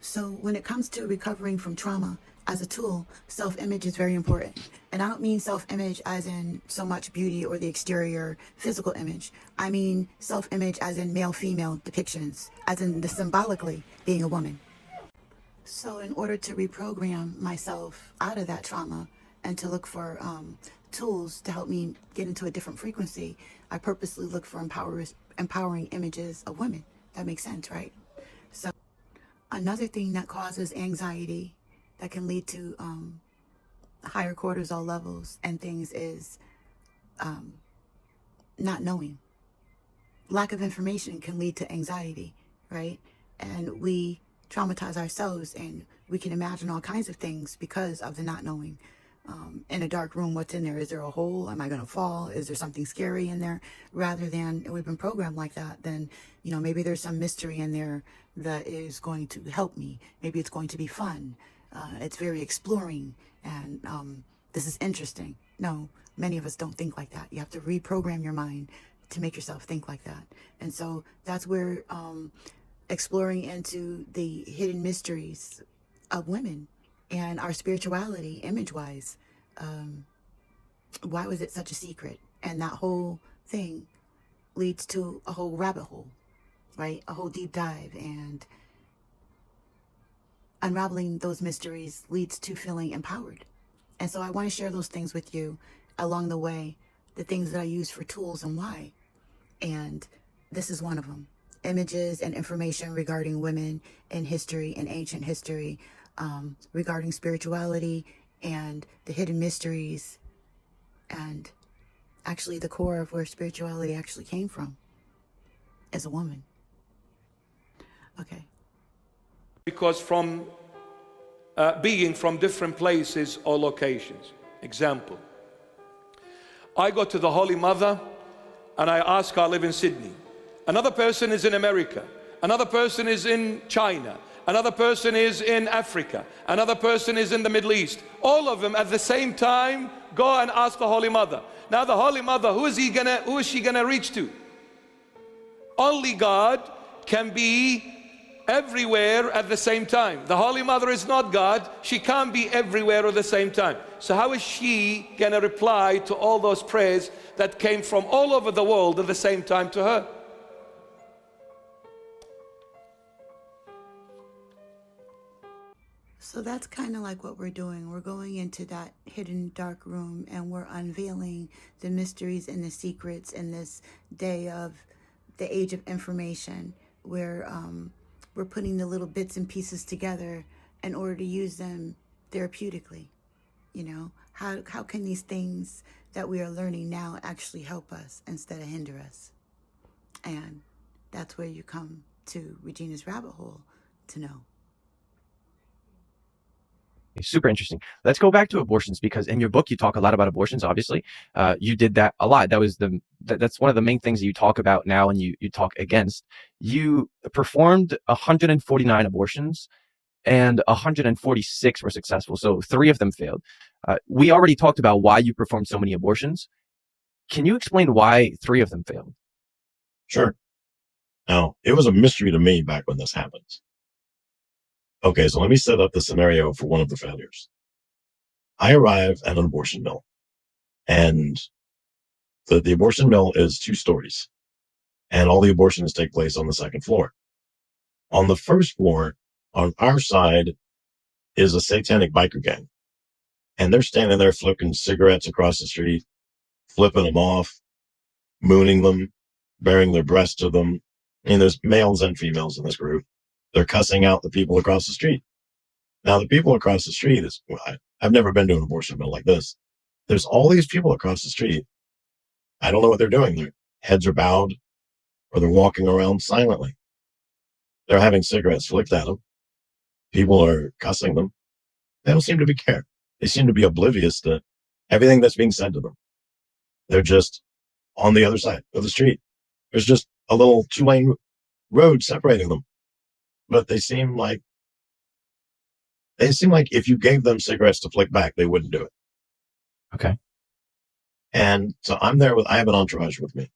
So when it comes to recovering from trauma as a tool, self-image is very important. And I don't mean self-image as in so much beauty or the exterior physical image. I mean self-image as in male-female depictions, as in the symbolically being a woman. So in order to reprogram myself out of that trauma and to look for tools to help me get into a different frequency, I purposely look for empowering images of women. That makes sense, right? So another thing that causes anxiety that can lead to higher cortisol levels and things is not knowing. Lack of information can lead to anxiety, right? And we traumatize ourselves and we can imagine all kinds of things because of the not knowing. In a dark room, what's in there? Is there a hole? Am I going to fall? Is there something scary in there? Rather than we've been programmed like that, then, you know, maybe there's some mystery in there that is going to help me. Maybe it's going to be fun. It's very exploring and this is interesting. No, many of us don't think like that. You have to reprogram your mind to make yourself think like that. And so that's where exploring into the hidden mysteries of women and our spirituality, image-wise. Why was it such a secret? And that whole thing leads to a whole rabbit hole, right? A whole deep dive, and unraveling those mysteries leads to feeling empowered. And so I want to share those things with you along the way, the things that I use for tools and why. And this is one of them. Images and information regarding women in history and ancient history, regarding spirituality and the hidden mysteries and actually the core of where spirituality actually came from as a woman. Okay. Because from being from different places or locations. Example, I go to the Holy Mother and I ask her, I live in Sydney. Another person is in America. Another person is in China. Another person is in Africa. Another person is in the Middle East. All of them at the same time go and ask the Holy Mother. Now the Holy Mother, who is she gonna reach to? Only God can be everywhere at the same time. The Holy Mother is not God. She can't be everywhere at the same time. So how is she gonna reply to all those prayers that came from all over the world at the same time to her? So that's kind of like what we're doing. We're going into that hidden dark room and we're unveiling the mysteries and the secrets in this day of the age of information, where we're putting the little bits and pieces together in order to use them therapeutically. You know, how can these things that we are learning now actually help us instead of hinder us? And that's where you come to Regina's rabbit hole to know. Super interesting. Let's go back to abortions, because in your book you talk a lot about abortions. Obviously, you did that a lot. That's one of the main things that you talk about now, and you talk against. You performed 149 abortions, and 146 were successful. So 3 of them failed. We already talked about why you performed so many abortions. Can you explain why 3 of them failed? Sure. Now, it was a mystery to me back when this happened. Okay, so let me set up the scenario for one of the failures. I arrive at an abortion mill, and the abortion mill is 2 stories, and all the abortions take place on the 2nd floor. On the 1st floor, on our side, is a satanic biker gang, and they're standing there flipping cigarettes across the street, flipping them off, mooning them, bearing their breasts to them. And there's males and females in this group. They're cussing out the people across the street. Now, the people across the street I've never been to an abortion mill like this. There's all these people across the street. I don't know what they're doing. Their heads are bowed, or they're walking around silently. They're having cigarettes flicked at them. People are cussing them. They don't seem to be care. They seem to be oblivious to everything that's being said to them. They're just on the other side of the street. There's just a little 2-lane road separating them. But they seem like if you gave them cigarettes to flick back, they wouldn't do it. Okay. And so I have an entourage with me.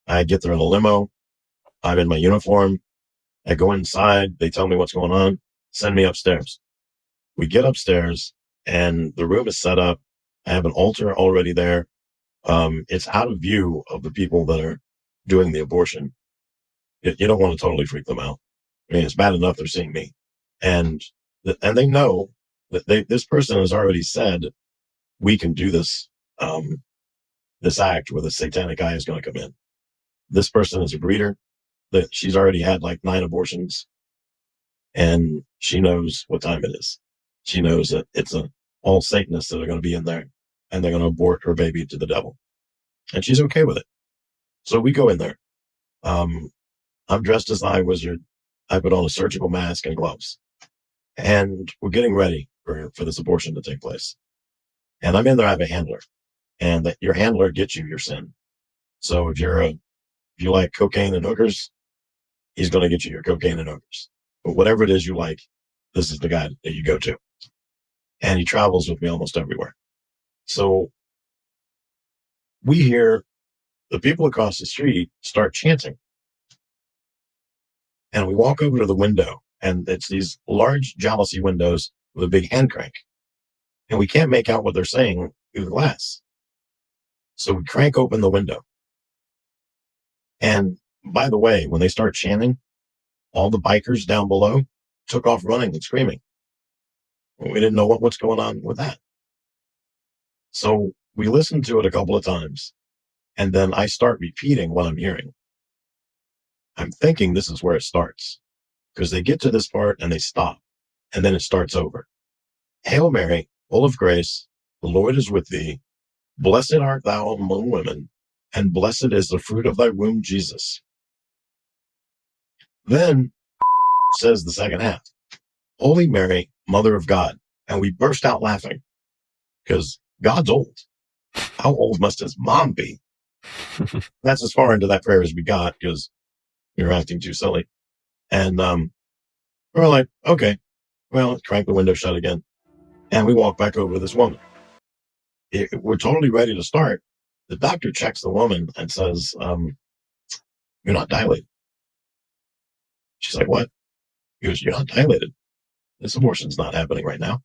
I get there in a limo. I'm in my uniform. I go inside. They tell me what's going on. send me upstairs. We get upstairs and the room is set up. I have an altar already there. It's out of view of the people that are doing the abortion. You don't want to totally freak them out. I mean, it's bad enough they're seeing me. And they know that this person has already said, we can do this, this act where the satanic eye is going to come in. This person is a breeder that she's already had like 9 abortions, and she knows what time it is. She knows that it's all Satanists that are going to be in there, and they're going to abort her baby to the devil. And she's okay with it. So we go in there. I'm dressed as the eye wizard. I put on a surgical mask and gloves, and we're getting ready for this abortion to take place. And I'm in there. I have a handler, and that your handler gets you your sin. So if you like cocaine and hookers, he's going to get you your cocaine and hookers. But whatever it is you like, this is the guy that you go to. And he travels with me almost everywhere. So we hear the people across the street start chanting. And we walk over to the window, and it's these large jalousie windows with a big hand crank. And we can't make out what they're saying through the glass. So we crank open the window. And by the way, when they start chanting, all the bikers down below took off running and screaming. We didn't know what's going on with that. So we listened to it a couple of times, and then I start repeating what I'm hearing. I'm thinking this is where it starts, because they get to this part and they stop, and then it starts over. Hail Mary, full of grace, the Lord is with thee. Blessed art thou among women, and blessed is the fruit of thy womb, Jesus. Then says the second half, Holy Mary, Mother of God. And we burst out laughing, because God's old. How old must his mom be? That's as far into that prayer as we got, because we were acting too silly. And we're like, okay, well, crank the window shut again. And we walk back over to this woman. We're totally ready to start. The doctor checks the woman and says, you're not dilated. She's like, what? He goes, you're not dilated. This abortion's not happening right now.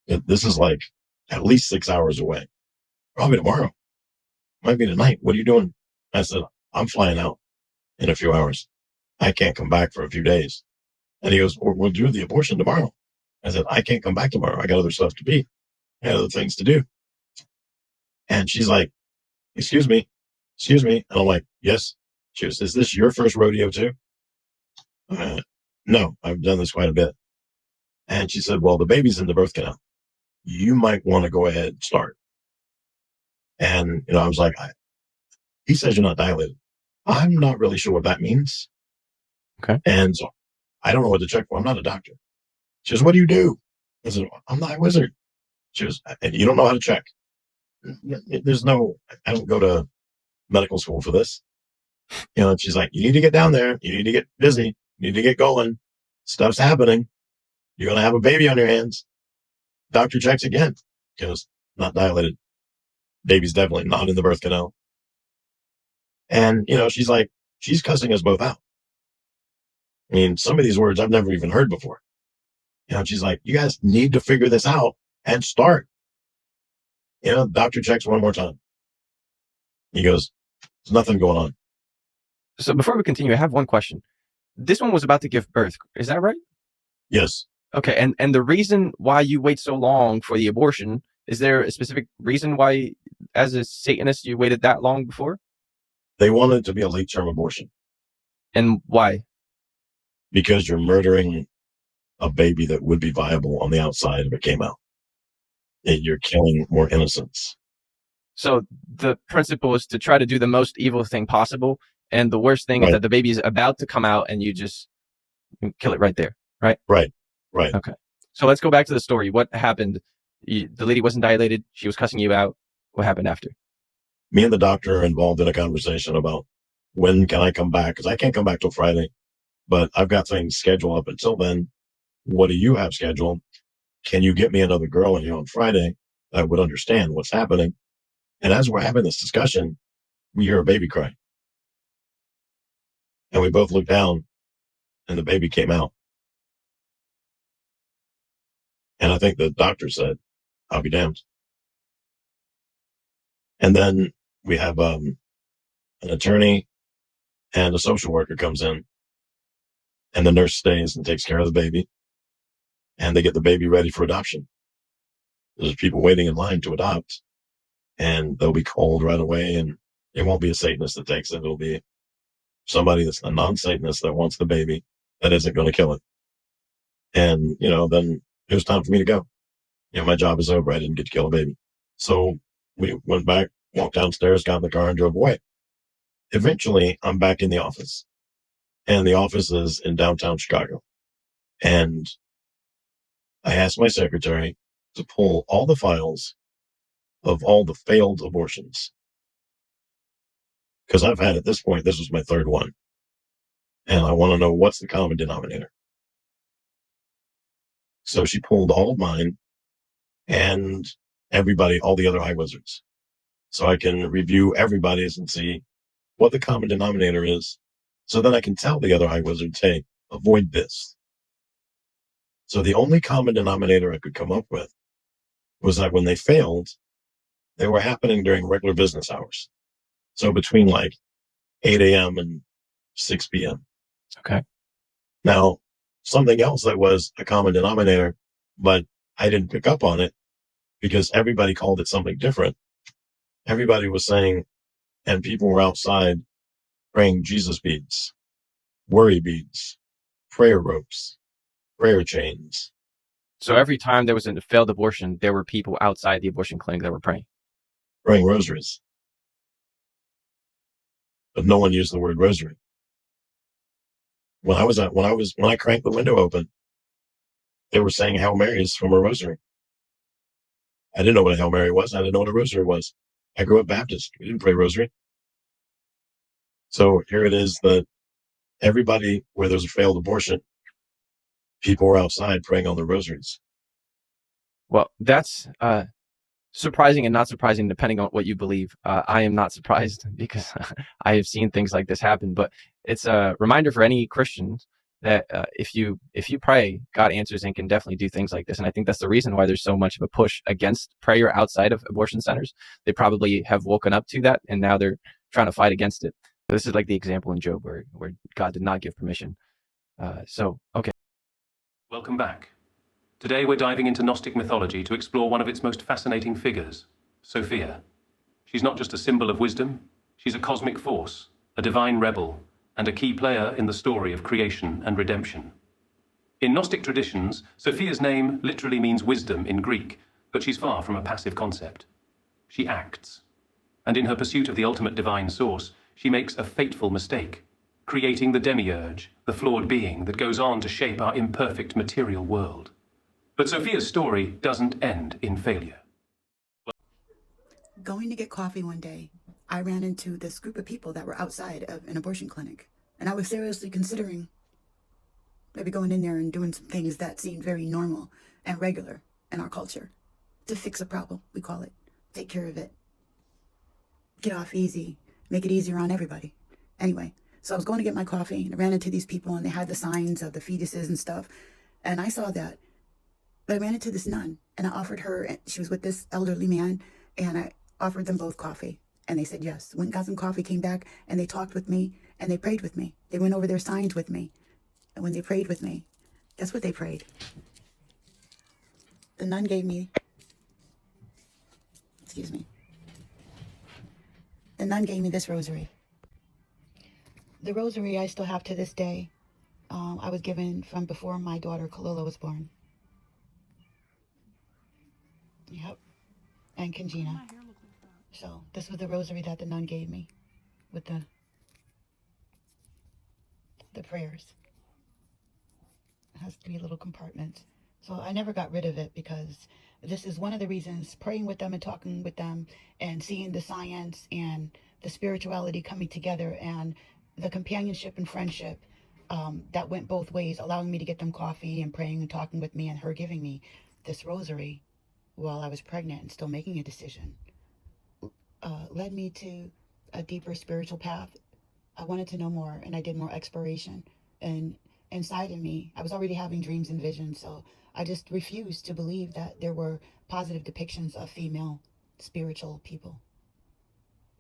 This is like at least 6 hours away. Probably tomorrow. Might be tonight. What are you doing? I said, I'm flying out in a few hours. I can't come back for a few days. And he goes, we'll do the abortion tomorrow. I said, I can't come back tomorrow. I got other stuff to be. I got other things to do. And she's like, excuse me. And I'm like, yes. She goes, is this your first rodeo too? No, I've done this quite a bit. And she said, well, the baby's in the birth canal. You might want to go ahead and start. And, I was like, he says you're not dilated. I'm not really sure what that means. Okay. And so I don't know what to check for. I'm not a doctor. She goes, what do you do? I said, I'm not a wizard. She goes, you don't know how to check. I don't go to medical school for this. And she's like, you need to get down there. You need to get busy. You need to get going. Stuff's happening. You're going to have a baby on your hands. Doctor checks again. She goes, not dilated. Baby's definitely not in the birth canal. And, she's like, she's cussing us both out. I mean, some of these words I've never even heard before. She's like, you guys need to figure this out and start. Doctor checks one more time. He goes, there's nothing going on. So before we continue, I have one question. This one was about to give birth. Is that right? Yes. Okay. And the reason why you wait so long for the abortion, is there a specific reason why, as a Satanist, you waited that long before? They wanted it to be a late-term abortion. And why? Because you're murdering a baby that would be viable on the outside if it came out. And you're killing more innocents. So the principle is to try to do the most evil thing possible. And the worst thing is that the baby is about to come out and you just kill it right there, right? Right. Okay. So let's go back to the story. What happened? The lady wasn't dilated. She was cussing you out. What happened after? Me and the doctor are involved in a conversation about when can I come back? Because I can't come back till Friday, but I've got things scheduled up until then. What do you have scheduled? Can you get me another girl in here on Friday that would understand what's happening? And as we're having this discussion, we hear a baby cry. And we both look down and the baby came out. And I think the doctor said, I'll be damned. And then we have an attorney and a social worker comes in, and the nurse stays and takes care of the baby, and they get the baby ready for adoption. There's people waiting in line to adopt, and they'll be called right away, and it won't be a Satanist that takes it. It'll be somebody that's a non-Satanist that wants the baby that isn't going to kill it. And, then it was time for me to go. My job is over. I didn't get to kill a baby. So we went back, walked downstairs, got in the car and drove away. Eventually, I'm back in the office, and the office is in downtown Chicago. And I asked my secretary to pull all the files of all the failed abortions. Because I've had, at this point, this was my third one. And I want to know what's the common denominator. So she pulled all of mine and everybody, all the other eye wizards. So I can review everybody's and see what the common denominator is. So then I can tell the other eye wizards, hey, avoid this. So the only common denominator I could come up with was that when they failed, they were happening during regular business hours. So between like 8 a.m. and 6 p.m. Okay. Now, something else that was a common denominator, but I didn't pick up on it because everybody called it something different. Everybody was saying, and people were outside praying Jesus beads, worry beads, prayer ropes, prayer chains. So every time there was a failed abortion, there were people outside the abortion clinic that were praying Rosaries. But no one used the word rosary. When I cranked the window open, they were saying Hail Marys from a rosary. I didn't know what a Hail Mary was. I didn't know what a rosary was. I grew up Baptist. We didn't pray rosary. So here it is that everybody where there's a failed abortion, people were outside praying on their rosaries. Well, that's surprising and not surprising depending on what you believe. I am not surprised because I have seen things like this happen, but it's a reminder for any Christians that if you pray, God answers and can definitely do things like this. And I think that's the reason why there's so much of a push against prayer outside of abortion centers. They probably have woken up to that and now they're trying to fight against it. So this is like the example in Job where God did not give permission. Okay. Welcome back. Today we're diving into Gnostic mythology to explore one of its most fascinating figures, Sophia. She's not just a symbol of wisdom, she's a cosmic force, a divine rebel, and a key player in the story of creation and redemption. In Gnostic traditions, Sophia's name literally means wisdom in Greek, but she's far from a passive concept. She acts. And in her pursuit of the ultimate divine source, she makes a fateful mistake, creating the demiurge, the flawed being that goes on to shape our imperfect material world. But Sophia's story doesn't end in failure. Going to get coffee one day, I ran into this group of people that were outside of an abortion clinic. And I was seriously considering maybe going in there and doing some things that seemed very normal and regular in our culture. To fix a problem, we call it. Take care of it. Get off easy. Make it easier on everybody. Anyway, so I was going to get my coffee and I ran into these people and they had the signs of the fetuses and stuff. And I saw that. But I ran into this nun and I offered her, she was with this elderly man, and I offered them both coffee. And they said yes. Went and got some coffee, came back, and they talked with me and they prayed with me. They went over their signs with me. And when they prayed with me, guess what they prayed? The nun gave me, the nun gave me this rosary. The rosary I still have to this day. I was given from before my daughter Kalila was born. Yep. And Kangina. So this was the rosary that the nun gave me with the prayers. It has 3 little compartments. So I never got rid of it because this is one of the reasons, praying with them and talking with them and seeing the science and the spirituality coming together and the companionship and friendship that went both ways, allowing me to get them coffee and praying and talking with me and her giving me this rosary while I was pregnant and still making a decision, led me to a deeper spiritual path. I wanted to know more and I did more exploration and inside of me. I was already having dreams and visions, so I just refused to believe that there were positive depictions of female spiritual people.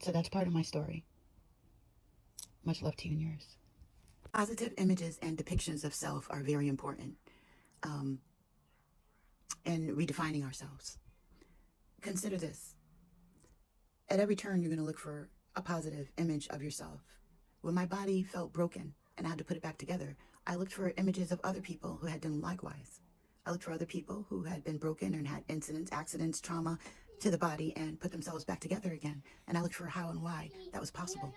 So that's part of my story. Much love to you and yours. Positive images and depictions of self are very important in redefining ourselves. Consider this. At every turn, you're going to look for a positive image of yourself. When my body felt broken and I had to put it back together, I looked for images of other people who had done likewise. I looked for other people who had been broken and had incidents, accidents, trauma to the body and put themselves back together again. And I looked for how and why that was possible.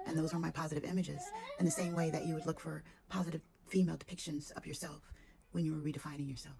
And those were my positive images, in the same way that you would look for positive female depictions of yourself when you were redefining yourself.